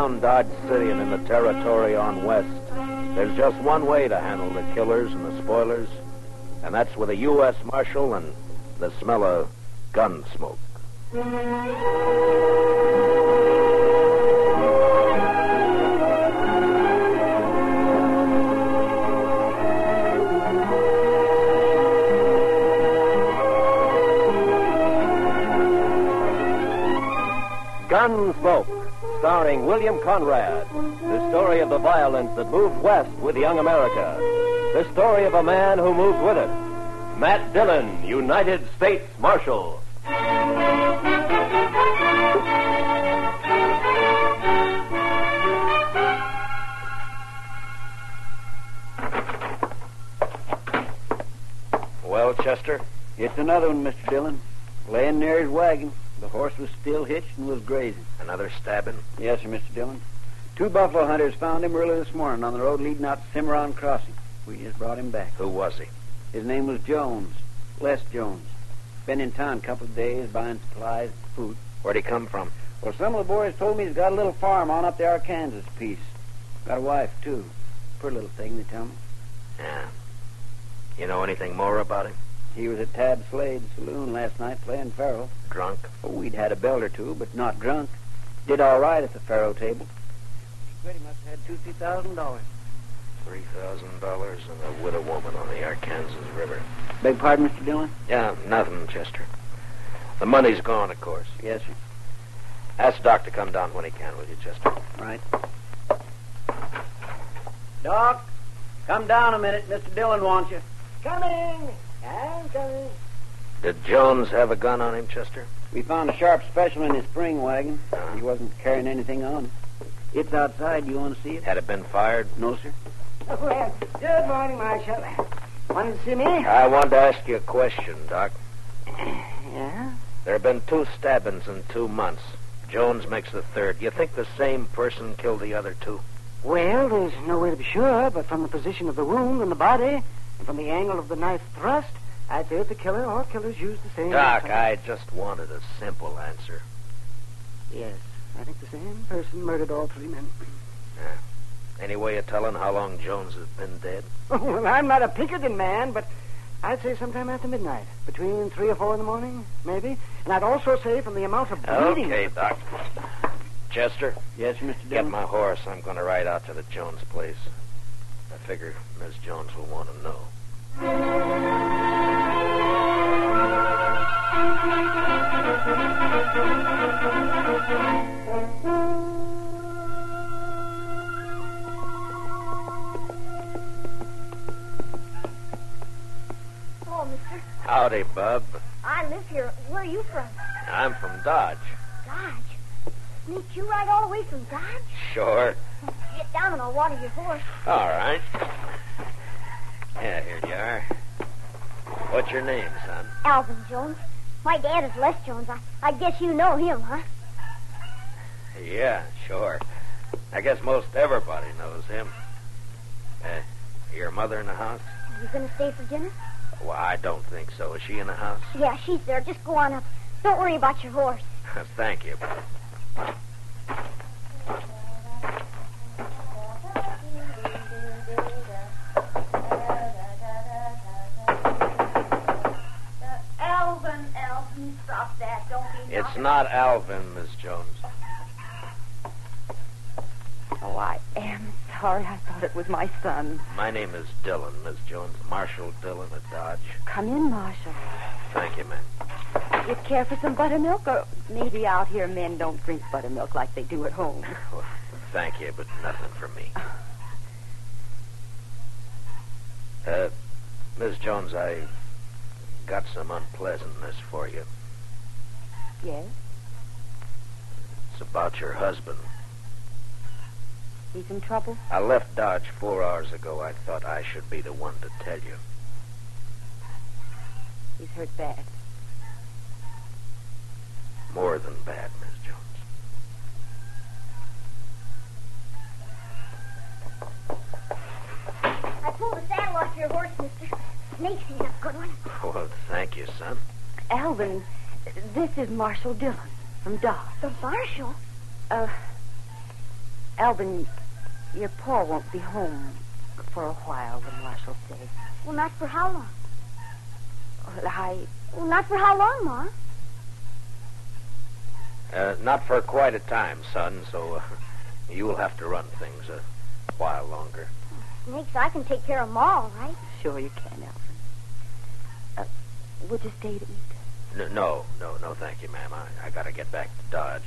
around Dodge City and in the territory on west, there's just one way to handle the killers and the spoilers, and that's with a U.S. Marshal and the smell of gun smoke. Gunsmoke, starring William Conrad. The story of the violence that moved west with young America. The story of a man who moved with it. Matt Dillon, United States Marshal. Well, Chester? It's another one, Mr. Dillon. Laying near his wagon. The horse was still hitched and was grazing. Another stabbing? Yes, sir, Mr. Dillon. 2 buffalo hunters found him early this morning on the road leading out to Cimarron Crossing. We just brought him back. Who was he? His name was Jones. Les Jones. Been in town a couple of days buying supplies and food. Where'd he come from? Well, some of the boys told me he's got a little farm on up the Arkansas piece. Got a wife, too. Pretty little thing, they tell me. Yeah. You know anything more about him? He was at Tab Slade's saloon last night playing faro. Drunk? Oh, we'd had a belt or two, but not drunk. Did all right at the faro table. He quit. He must have had $2,000, $3,000. $3,000 and a widow woman on the Arkansas River. Beg pardon, Mr. Dillon? Yeah, nothing, Chester. The money's gone, of course. Yes, sir. Ask Doc to come down when he can, will you, Chester? Right. Doc, come down a minute. Mr. Dillon wants you. Coming. I'm coming. Did Jones have a gun on him, Chester? We found a sharp special in his spring wagon. He wasn't carrying anything on him. It's outside. You want to see it? Had it been fired? No, sir. Well, good morning, Marshal. Wanted to see me? I wanted to ask you a question, Doc. Yeah? There have been 2 stabbings in 2 months. Jones makes the 3rd. Do you think the same person killed the other 2? Well, there's no way to be sure, but from the position of the wound in the body and from the angle of the knife thrust, I'd say that the killer or killers used the same... Doc, I just wanted a simple answer. Yes, I think the same person murdered all 3 men. Yeah. Any way of telling how long Jones has been dead? Oh, well, I'm not a Pinkerton man, but I'd say sometime after midnight. Between 3 or 4 in the morning, maybe. And I'd also say from the amount of bleeding... Okay, Doc. Chester? Yes, Mr. Get Dillon? my horse. I'm going to ride out to the Jones place. I figure Miss Jones will want to know. Hello, mister. Howdy, Bub. I live here. Where are you from? I'm from Dodge. Dodge. Sneak you right all the way from Dodge? Sure. Get down and I'll water your horse. All right. Yeah, here you are. What's your name, son? Alvin Jones. My dad is Les Jones. I guess you know him, huh? Yeah, sure. I guess most everybody knows him. Your mother in the house? Are you going to stay for dinner? Well, I don't think so. Is she in the house? Yeah, she's there. Just go on up. Don't worry about your horse. Thank you. Alvin, stop that. Don't be It's not Alvin, Miss Jones. Oh, I am sorry. I thought it was my son. My name is Dillon, Miss Jones. Marshal Dillon at Dodge. Come in, Marshal. Thank you, ma'am. You care for some buttermilk? Or maybe out here men don't drink buttermilk like they do at home. Well, thank you, but nothing for me. Miss Jones, I got some unpleasantness for you. Yes? It's about your husband. He's in trouble? I left Dodge 4 hours ago. I thought I should be the one to tell you. He's hurt bad. More than bad, Miss Jones. I pulled the saddle off your horse, mister. Snakes, he's a good one. Well, thank you, son. Alvin, this is Marshal Dillon from Dodge. The marshal? Alvin, your pa won't be home for a while, the marshal says. Well, not for how long? Well, Not for how long, Ma? Not for quite a time, son, so you'll have to run things a while longer. Snakes, I can take care of 'em all, right? Sure you can, Alvin. Would you stay to eat? No, thank you, ma'am. I gotta get back to Dodge.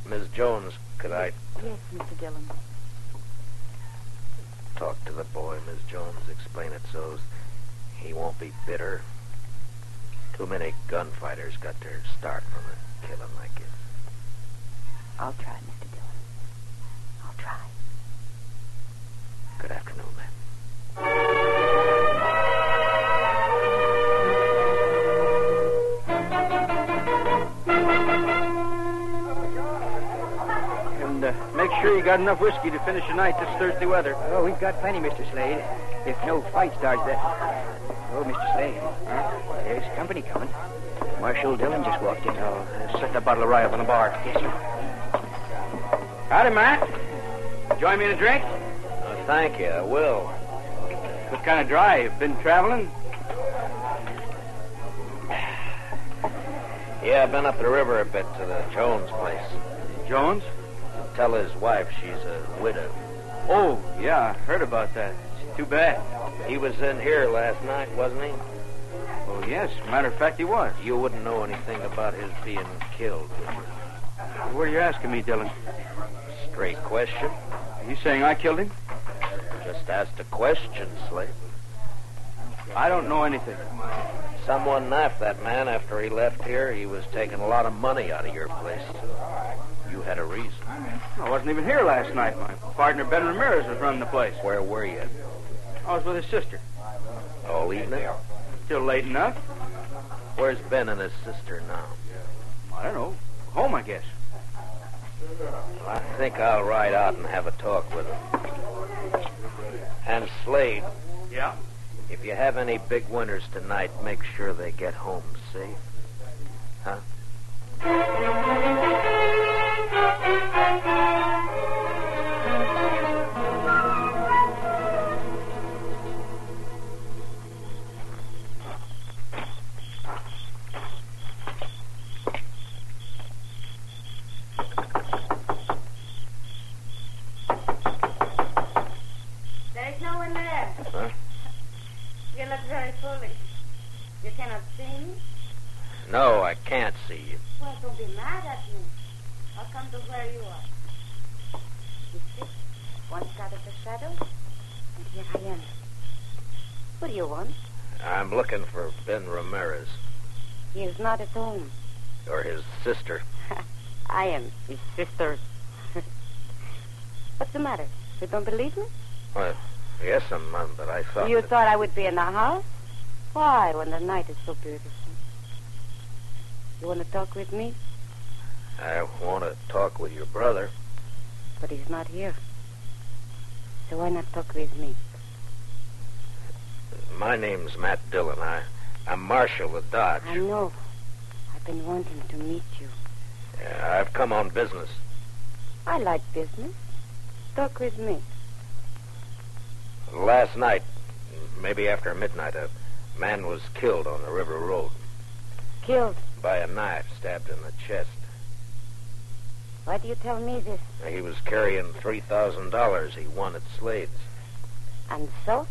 Miss Jones, could I Yes, Mr. Dillon. talk to the boy, Miss Jones? Explain it so he won't be bitter. Too many gunfighters got their start from a killing like this. I'll try, Mr. Dillon. I'll try. Good afternoon, ma'am. And make sure you got enough whiskey to finish the night this Thursday weather. Oh, we've got plenty, Mr. Slade. If no fight starts that... Oh, Mr. Slade. There's company coming. Marshal Dillon just walked in. Oh, set that bottle of rye up on the bar. Yes, sir. Howdy, Matt. Join me in a drink? Thank you, I will. What kind of drive? Been traveling? Yeah, I've been up the river a bit to the Jones place. Jones? Tell his wife she's a widow. Oh, yeah, I heard about that. It's too bad. He was in here last night, wasn't he? Oh, yes. Matter of fact, he was. You wouldn't know anything about his being killed, would you? What are you asking me, Dillon? Straight question. Are you saying I killed him? Just asked a question, Slade. I don't know anything. Someone knifed that man after he left here. He was taking a lot of money out of your place. You had a reason. I wasn't even here last night. My partner, Ben Ramirez, was running the place. Where were you? I was with his sister. All evening? Still late enough. Where's Ben and his sister now? I don't know. Home, I guess. I think I'll ride out and have a talk with him. And Slade, Yeah? if you have any big winners tonight, make sure they get home safe. Huh? There's no one there. Huh? You look very foolish. You cannot see me? No, I can't see you. Well, don't be mad at me. I'll come to where you are. You see, once out of the shadows, and here I am. What do you want? I'm looking for Ben Ramirez, He is not at home. or his sister. I am his sister. What's the matter? You don't believe me? Well, yes, but I thought... You thought I would be in the house? Why, when the night is so beautiful? You want to talk with me? I want to talk with your brother. But he's not here. So why not talk with me? My name's Matt Dillon. I'm Marshal of Dodge. I know. I've been wanting to meet you. Yeah, I've come on business. I like business. Talk with me. Last night, maybe after midnight, a man was killed on the river road Killed. by a knife stabbed in the chest. Why do you tell me this? He was carrying $3,000 he won at Slade's. And so?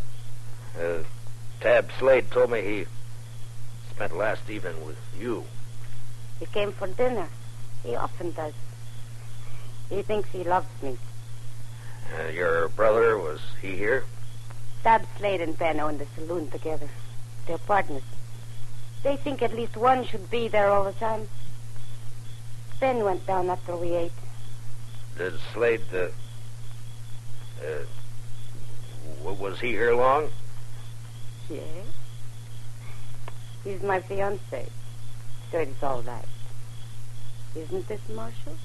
Tab Slade told me he spent last evening with you. He came for dinner. He often does. He thinks he loves me. Your brother, was he here? Tab Slade and Ben own the saloon together. They're partners. They think at least one should be there all the time. Ben went down after we ate. Did Slade, was he here long? Yes. He's my fiancé. So it's all right. Isn't it, Marshal?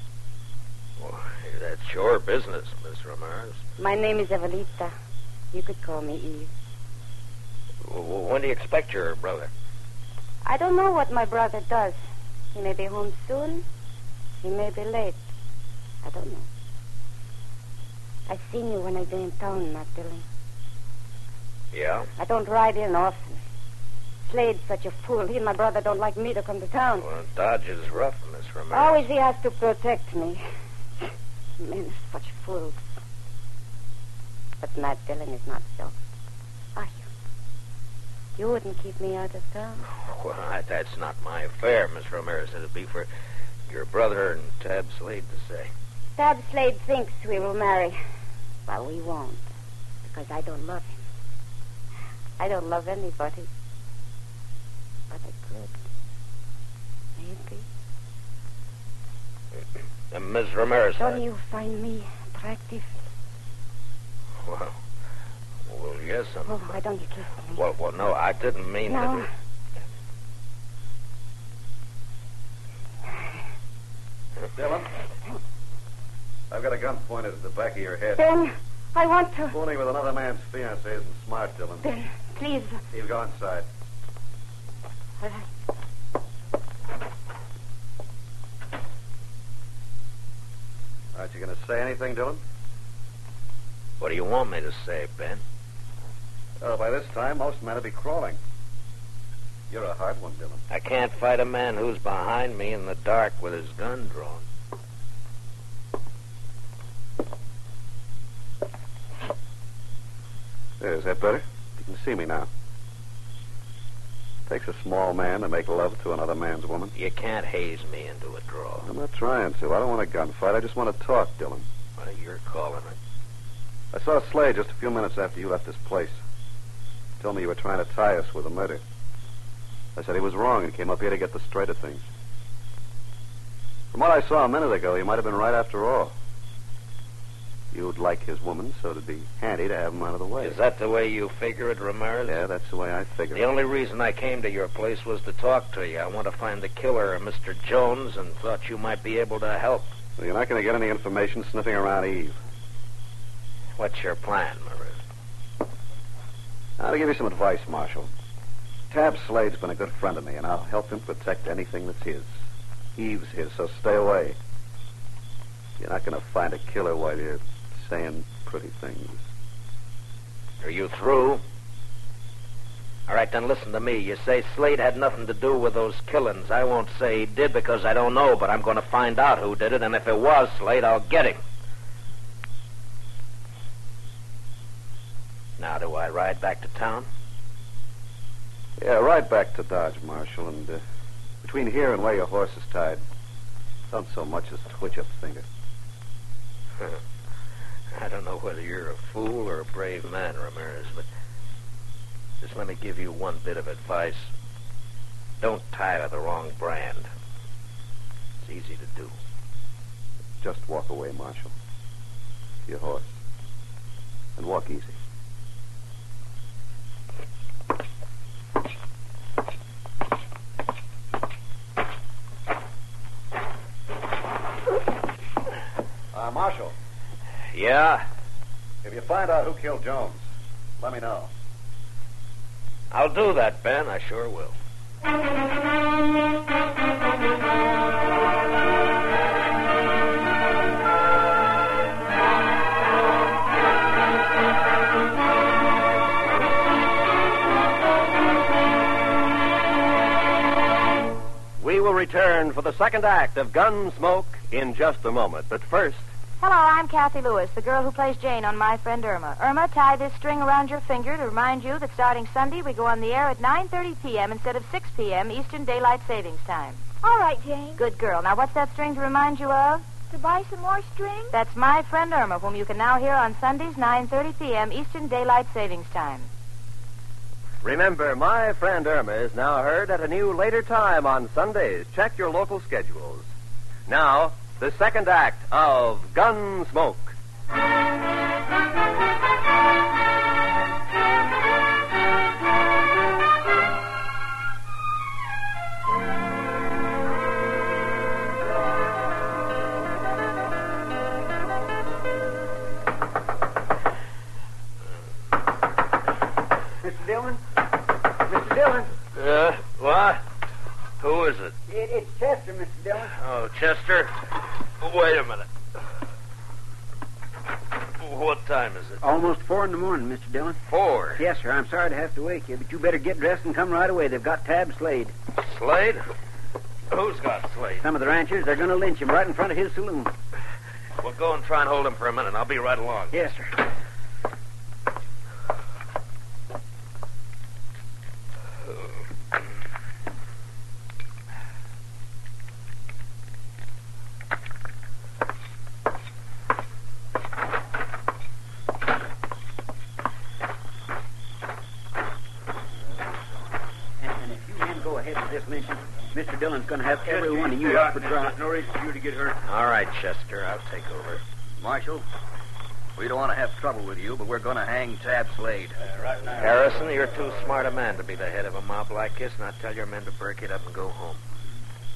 Well, that's your business, Miss Ramirez. My name is Evelita. You could call me Eve. When do you expect your brother? I don't know what my brother does. He may be home soon. He may be late. I don't know. I've seen you when I've been in town, Matt Dillon. Yeah? I don't ride in often. Slade's such a fool. He and my brother don't like me to come to town. Well, Dodge is rough, Miss Ramirez. Always he has to protect me. Men are such fools. But Matt Dillon is not so. Are you? You wouldn't keep me out of town? Well, that's not my affair, Miss Ramirez. It'd be for your brother and Tab Slade to say. Tab Slade thinks we will marry. Well, we won't. Because I don't love him. I don't love anybody. But I could. Maybe. Miss Ramirez. Don't you find me attractive? Well, yes, Oh, why don't you kiss me? Well, no, I didn't mean No. to. Dillon, I've got a gun pointed at the back of your head. Ben, I want to. Fooling with another man's fiancée isn't smart, Dillon. Ben, please. He'll go inside. All right. Aren't you going to say anything, Dillon? What do you want me to say, Ben? Oh, by this time, most men will be crawling. You're a hard one, Dillon. I can't fight a man who's behind me in the dark with his gun drawn. There, is that better? You can see me now. Takes a small man to make love to another man's woman. You can't haze me into a draw. I'm not trying to. I don't want a gunfight. I just want to talk, Dillon. Well, you're calling it. I saw Slade just a few minutes after you left this place. He told me you were trying to tie us with a murder. I said he was wrong and came up here to get the straight of things. From what I saw a minute ago, he might have been right after all. You'd like his woman, so it'd be handy to have him out of the way. Is that the way you figure it, Ramirez? Yeah, that's the way I figure The it. only reason I came to your place was to talk to you. I want to find the killer, Mr. Jones, and thought you might be able to help. Well, you're not going to get any information sniffing around Eve. What's your plan, Maria? I'll give you some advice, Marshal. Tab Slade's been a good friend of me, and I'll help him protect anything that's his. Eve's his, so stay away. You're not going to find a killer while you're saying pretty things. Are you through? All right, then listen to me. You say Slade had nothing to do with those killings. I won't say he did because I don't know, but I'm going to find out who did it, and if it was Slade, I'll get him. Now, do I ride back to town? Yeah, ride back to Dodge, Marshal, and between here and where your horse is tied, don't so much as twitch a finger. I don't know whether you're a fool or a brave man, Ramirez, but just let me give you one bit of advice. Don't tire the wrong brand. It's easy to do. Just walk away, Marshal. To your horse. And walk easy. Marshal. Yeah? If you find out who killed Jones, let me know. I'll do that, Ben. I sure will. We will return for the second act of Gunsmoke in just a moment. But first... Hello, I'm Kathy Lewis, the girl who plays Jane on My Friend Irma. Irma, tie this string around your finger to remind you that starting Sunday, we go on the air at 9:30 p.m. instead of 6 p.m. Eastern Daylight Savings Time. All right, Jane. Good girl. Now, what's that string to remind you of? To buy some more string? That's My Friend Irma, whom you can now hear on Sundays, 9:30 p.m. Eastern Daylight Savings Time. Remember, My Friend Irma is now heard at a new later time on Sundays. Check your local schedules. Now, the second act of Gunsmoke. Mr. Dillon? Mr. Dillon? What? Who is it? It's Chester, Mr. Dillon. Oh, Chester. Wait a minute. What time is it? Almost 4 in the morning, Mr. Dillon. 4? Yes, sir. I'm sorry to have to wake you, but you better get dressed and come right away. They've got Tab Slade. Slade? Who's got Slade? Some of the ranchers, they're going to lynch him right in front of his saloon. Well, go and try and hold him for a minute. I'll be right along. Yes, sir. Mr. Dillon's going to have every one of you up for trial. There's no reason for you to get hurt. All right, Chester. I'll take over. Marshal, we don't want to have trouble with you, but we're going to hang Tab Slade. Right now. Harrison, you're too smart a man to be the head of a mob like this. Now tell your men to break it up and go home.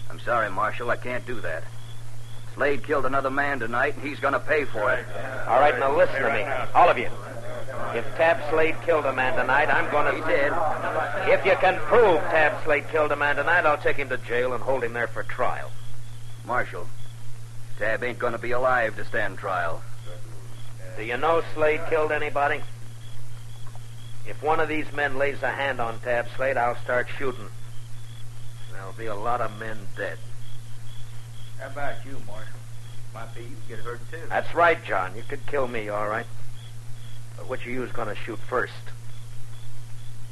I'm sorry, Marshal. I can't do that. Slade killed another man tonight, and he's going to pay for it. All right, now listen to me. All of you. If Tab Slade killed a man tonight, I'm going to... He did. If you can prove Tab Slade killed a man tonight, I'll take him to jail and hold him there for trial. Marshal, Tab ain't going to be alive to stand trial. Do you know Slade killed anybody? If one of these men lays a hand on Tab Slade, I'll start shooting. There'll be a lot of men dead. How about you, Marshal? Might be you get hurt, too. That's right, John. You could kill me, all right. But which of you is going to shoot first?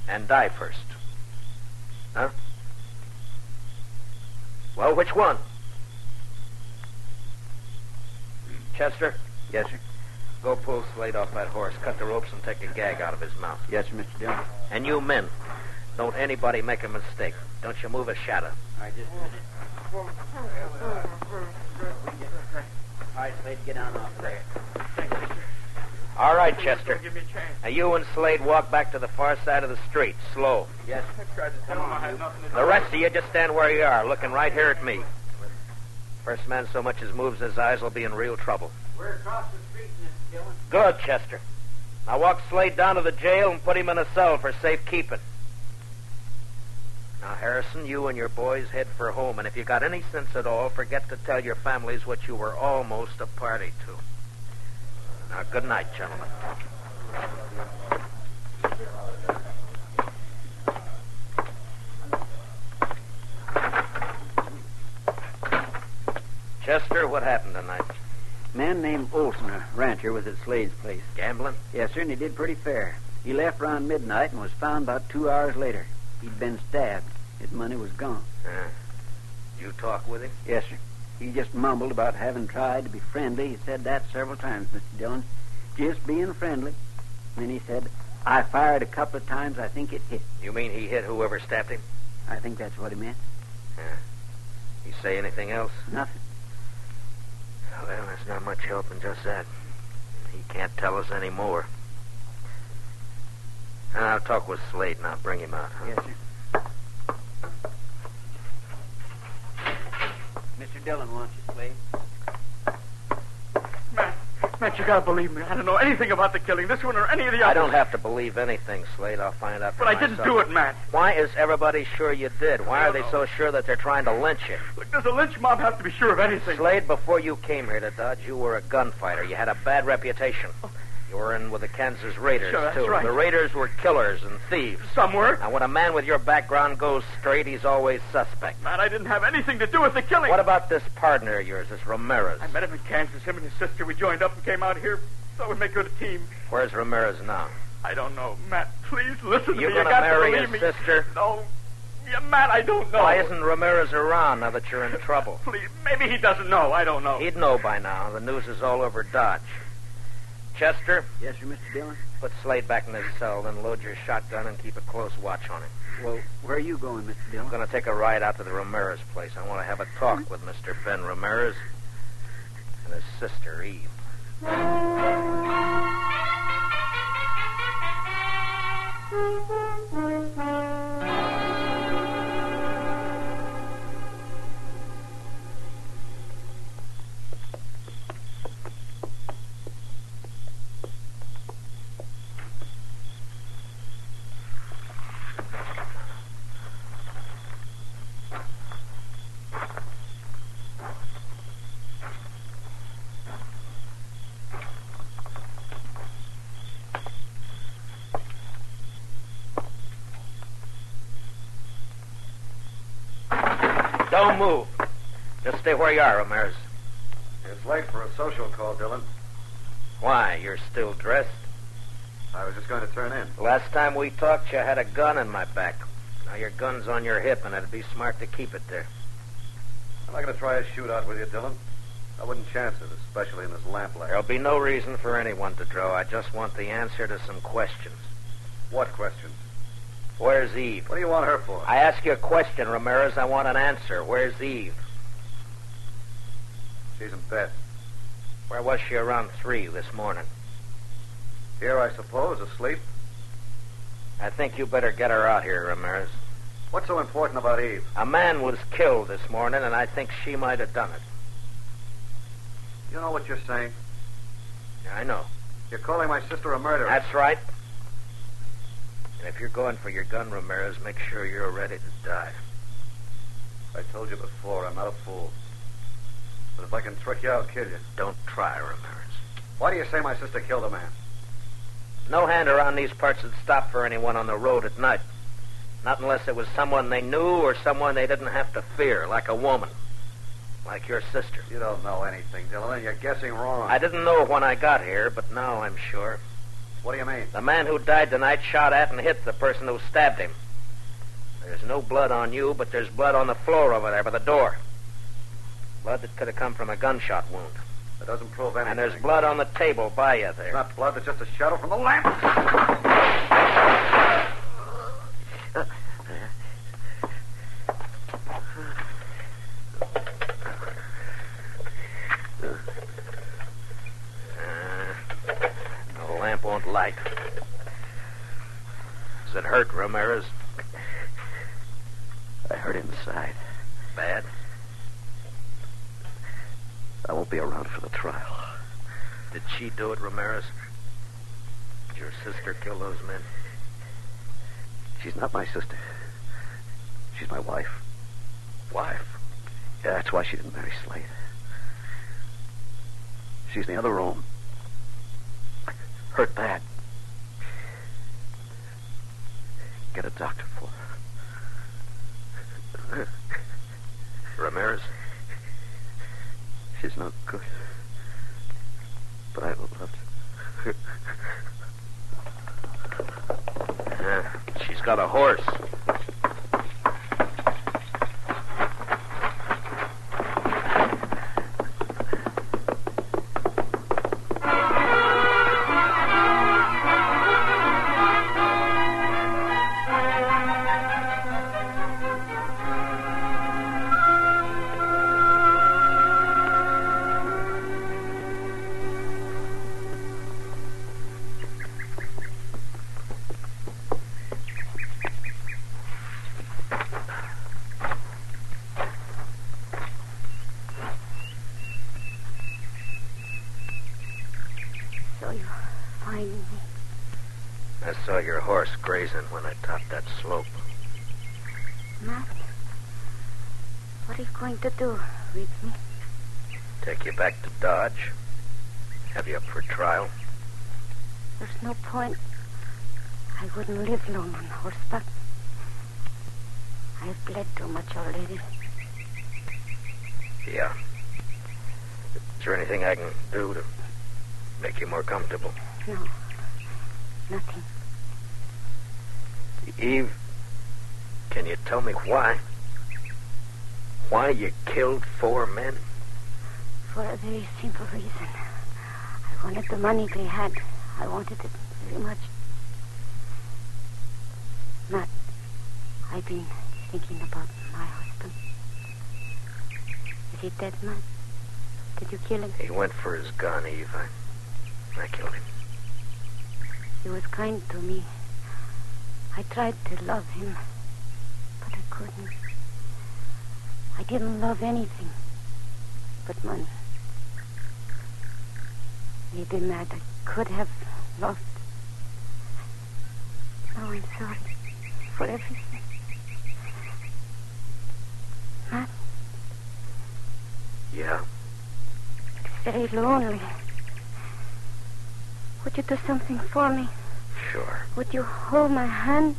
And die first? Huh? Well, which one? Chester? Yes, sir. Go pull Slade off that horse, cut the ropes, and take a gag out of his mouth. Yes, sir, Mr. Dillon. And you men, don't anybody make a mistake. Don't you move a shadow. All right, just a minute. All right, Slade, get down off there. All right, Chester. Give me a chance. Now, you and Slade walk back to the far side of the street, slow. Yes, I tried to tell him I had nothing to do. The rest of you just stand where you are, looking right here at me. First man so much as moves his eyes will be in real trouble. We're across the street, Mr. Dillon. Good, Chester. Now walk Slade down to the jail and put him in a cell for safekeeping. Now, Harrison, you and your boys head for home, and if you got any sense at all, forget to tell your families what you were almost a party to. Now, good night, gentlemen. Chester, what happened tonight? A man named Olson, a rancher, was at Slade's place. Gambling? Yes, sir, and he did pretty fair. He left around midnight and was found about 2 hours later. He'd been stabbed. His money was gone. You talk with him? Yes, sir. He just mumbled about having tried to be friendly. He said that several times, Mr. Dillon. Just being friendly. And then he said, I fired a couple of times. I think it hit. You mean he hit whoever stabbed him? I think that's what he meant. He say anything else? Nothing. Well, there's not much help in just that. He can't tell us any more. I'll talk with Slade and I'll bring him out. Huh? Yes, sir. Mr. Dillon wants you, Slade. Matt, you gotta believe me. I don't know anything about the killing, this one or any of the others. I don't have to believe anything, Slade. I'll find out for But I myself. didn't do it, Matt. Why is everybody sure you did? Why are they so sure that they're trying to lynch you? Look, does a lynch mob have to be sure of anything? Slade, before you came here to Dodge, you were a gunfighter. You had a bad reputation. You were in with the Kansas Raiders, Sure, that's too. right. The Raiders were killers and thieves. Some were. Now, when a man with your background goes straight, he's always suspect. Matt, I didn't have anything to do with the killing. What about this partner of yours, this Ramirez? I met him in Kansas, him and his sister. We joined up and came out here. Thought we'd make good a team. Where's Ramirez now? I don't know. Matt, please listen to me. You You gonna got to marry believe his me. sister? No. Yeah, Matt, I don't know. Why isn't Ramirez around now that you're in trouble? Please, maybe he doesn't know. I don't know. He'd know by now. The news is all over Dodge. Chester, Yes, sir, Mr. Dillon. put Slade back in his cell, then load your shotgun and keep a close watch on him. Well, where are you going, Mr. I'm Dillon? going to take a ride out to the Ramirez place. I want to have a talk with Mr. Ben Ramirez and his sister, Eve. Don't move. Just stay where you are, Ramirez. It's late for a social call, Dillon. Why? You're still dressed? I was just going to turn in. Last time we talked, you had a gun in my back. Now your gun's on your hip, and it'd be smart to keep it there. I'm not going to try a shootout with you, Dillon. I wouldn't chance it, especially in this lamplight. There'll be no reason for anyone to draw. I just want the answer to some questions. What questions? Where's Eve? What do you want her for? I ask you a question, Ramirez. I want an answer. Where's Eve? She's in bed. Where was she around 3 this morning? Here, I suppose, asleep. I think you better get her out here, Ramirez. What's so important about Eve? A man was killed this morning, and I think she might have done it. You know what you're saying? Yeah, I know. You're calling my sister a murderer. That's right. And if you're going for your gun, Ramirez, make sure you're ready to die. I told you before, I'm not a fool. But if I can trick you, I'll kill you. Don't try, Ramirez. Why do you say my sister killed a man? No hand around these parts would stop for anyone on the road at night. Not unless it was someone they knew or someone they didn't have to fear, like a woman. Like your sister. You don't know anything, Dillon. You're guessing wrong. I didn't know when I got here, but now I'm sure. What do you mean? The man who died tonight shot at and hit the person who stabbed him. There's no blood on you, but there's blood on the floor over there by the door. Blood that could have come from a gunshot wound. That doesn't prove anything. And there's blood on the table by you there. It's not blood, it's just a shadow from the lamp. The lamp won't light. Does it hurt, Ramirez? I hurt inside. Bad? I won't be around for the trial. Did she do it, Ramirez? Did your sister kill those men? She's not my sister. She's my wife. Wife? Yeah, that's why she didn't marry Slade. She's in the other room. Hurt bad. Get a doctor for her. Ramirez? She's no good. But I loved her. She's got a horse. I saw your horse grazing when I topped that slope. Matt, what are you going to do with me? Take you back to Dodge. Have you up for trial. There's no point. I wouldn't live long on horseback. I've bled too much already. Yeah. Is there anything I can do to make you more comfortable? No. Nothing. Eve, can you tell me why? Why you killed 4 men? For a very simple reason. I wanted the money they had. I wanted it very much. Matt, I've been thinking about my husband. Is he dead, Matt? Did you kill him? He went for his gun, Eve. I killed him. He was kind to me. I tried to love him, but I couldn't. I didn't love anything but money. Maybe, Matt, I could have lost. Now I'm sorry for everything. Matt? Yeah? It's very lonely. Would you do something for me? Sure. Would you hold my hand?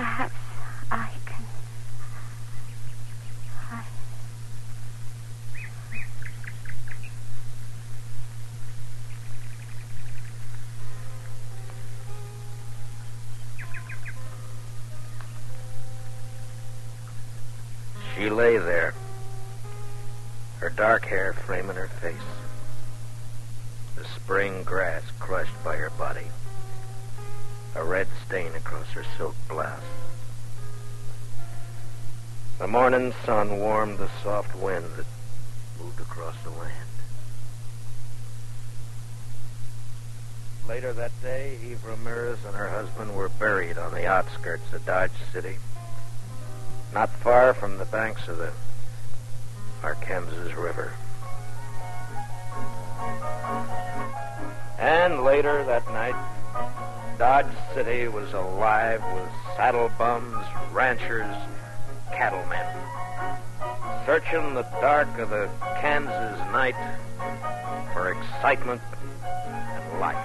Perhaps I can... She lay there, her dark hair framing her face, the spring grass crushed by her body, a red stain across her silk blouse. The morning sun warmed the soft wind that moved across the land. Later that day, Eve Ramirez and her husband were buried on the outskirts of Dodge City, not far from the banks of the Arkansas River. And later that night, Dodge City was alive with saddle bums, ranchers, cattlemen, searching the dark of the Kansas night for excitement and life.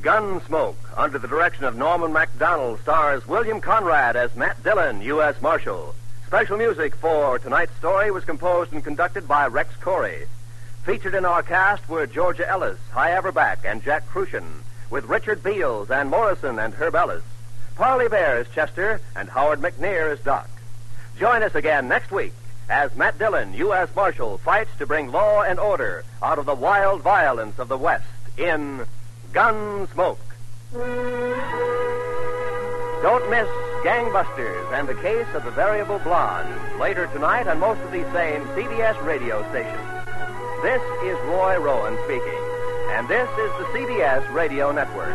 Gunsmoke, under the direction of Norman MacDonald, stars William Conrad as Matt Dillon, U.S. Marshal. Special music for tonight's story was composed and conducted by Rex Corey. Featured in our cast were Georgia Ellis, Hy Averback, and Jack Crucian, with Richard Beals, Ann Morrison, and Herb Ellis. Parley Bear is Chester, and Howard McNear is Doc. Join us again next week as Matt Dillon, U.S. Marshal, fights to bring law and order out of the wild violence of the West in Gunsmoke. Don't miss Gangbusters and the Case of the Variable Blonde, later tonight on most of these same CBS radio stations. This is Roy Rowan speaking, and this is the CBS Radio Network.